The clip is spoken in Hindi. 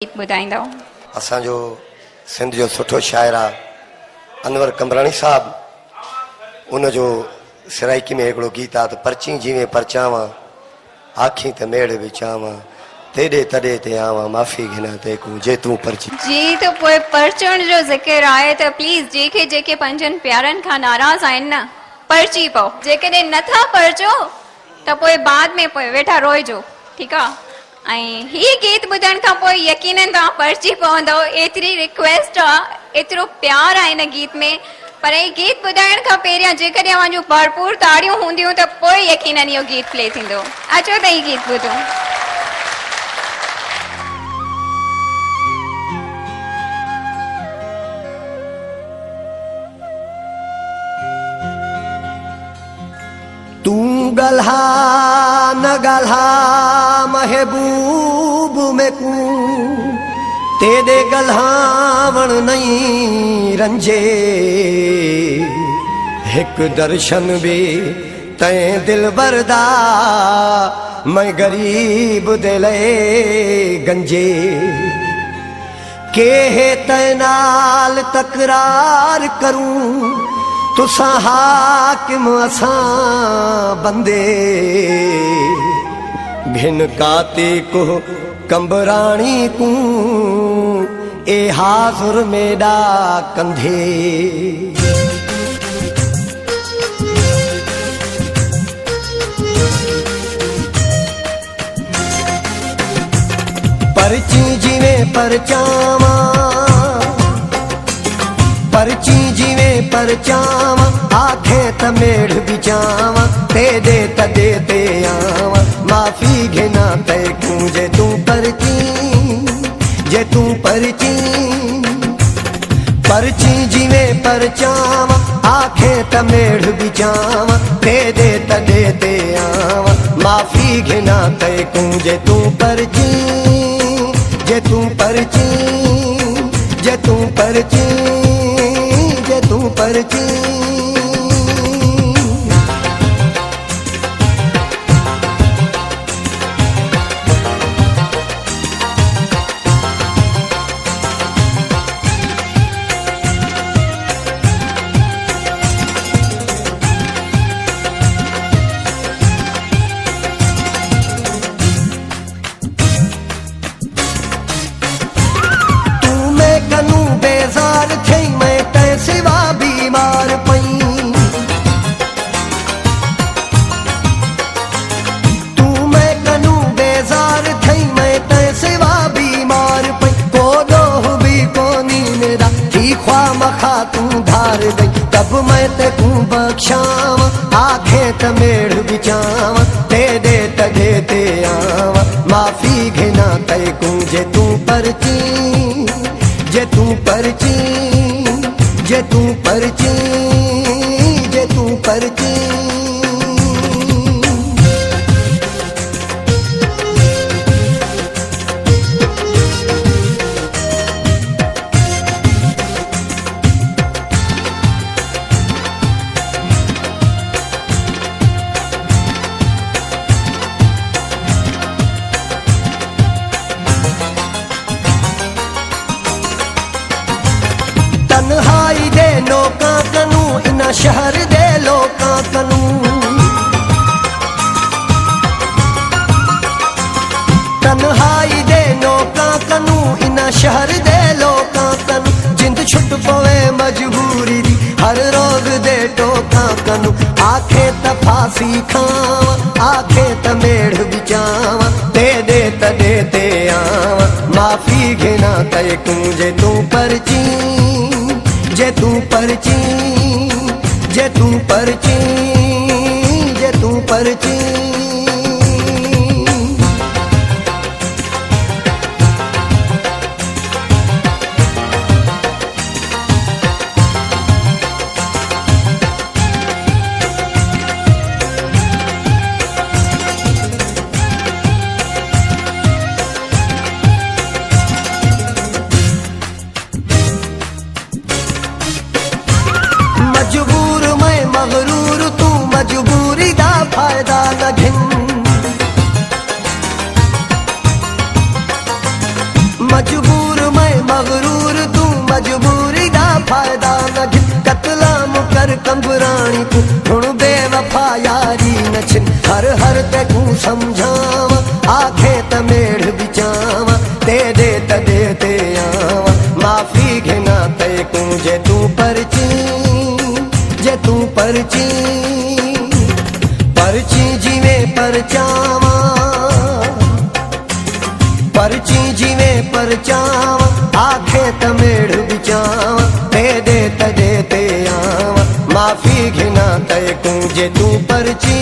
ॿुधाईंदव? असांजो सिंध जो सुठो शाइर आहे अनवर कंबराणी साहब, उनजो सिराइकी में हिकिड़ो गीत आहे त परची जीवे परचावा आखी त मेड़ विचावा तेॾे तॾे ते आवा माफ़ी घिना तेकू जे तूं परची। जी तो पोइ परचण जो ज़िक्र आहे त प्लीज़ जेके जेके पंजनि प्यारनि खां नाराज़ आहिनि न, परची पओ। जेकॾहिं नथा परचो त पोइ बाद में पोइ वेठा रोइजो, ठीकु आहे? ऐं हीअ गीत ॿुधण खां पोइ यकीनन तव्हां परची पवंदव। एतिरी रिक्वेस्ट आहे, एतिरो प्यार आहे हिन गीत में। पर ही गीत ॿुधाइण खां पहिरियां जेकॾहिं अवांजूं भरपूर ताड़ियूं हूंदियूं त पोइ यकीनन इहो गीत प्ले थींदो। अचो त ही गीत ॿुधो। तू गल्हा न गल्हा महबूब में कू तेरे गल्हावण नहीं रंजे एक दर्शन भी तय दिल बरदा मैं गरीब दिले गंजे के है तैनाल तकरार करूं तुसा हाकिम असा बंदे घिन काते को कंबराणी को ए हाजुर मेडा कंधे परची जीवे परचावा परची जीवे परचावा आखे त मेढ़ बिचावा तेदे तदे ते आवा माफी घिना तैकू जे तू परची परची जीवे परचावा आखे त मेढ़ बिचावा तेदे तदे ते आवा माफी घिना तैकू जे तू परची जे तू परची जे तू परची जे तू परची। बेजार थी मैं तै सिवा बीमार पई तू मैं कनू बेजार थी मैं तै सिवा बीमार पई को दोह भी कोनी मेरा थी ख्वा मखा तू धार दई तब मैं ते तू बख्शावा आखे त मेढ़ बिचावा तेदे तदे ते आवा माफी घिना तैकू जे तू परची जे तू परची जे तू परची जे तू परची। तन्हाई दे लोका कनू इन शहर दे लोका कनू तन्हाई दे लोका कनू इन शहर दे लोका कनू जिंद छुट पवे मजबूरी दी हर रोग दे टोका कनू आखे त फांसी खावा आखे त मेढ़ बिचावा तेदे तदे ते आवा माफी घिना तैकू जे तू परची जे तू परची जे तू परची जे तू परची। मजबूर मैं मगरूर तू मजबूरी दा फायदा न घिन हर कंबराणी तू हुण बेवफा यारी न छिन हर हर ते तू समझावा आखे त मेढ़ बिचावा ते दे ते आवा माफी घिना ते को जे तू परची परची जीवे परचावा परची जीवे परचावा आखे त मेढ़ बिचावा ते दे ते आवा माफी घिना ते को जे तू परची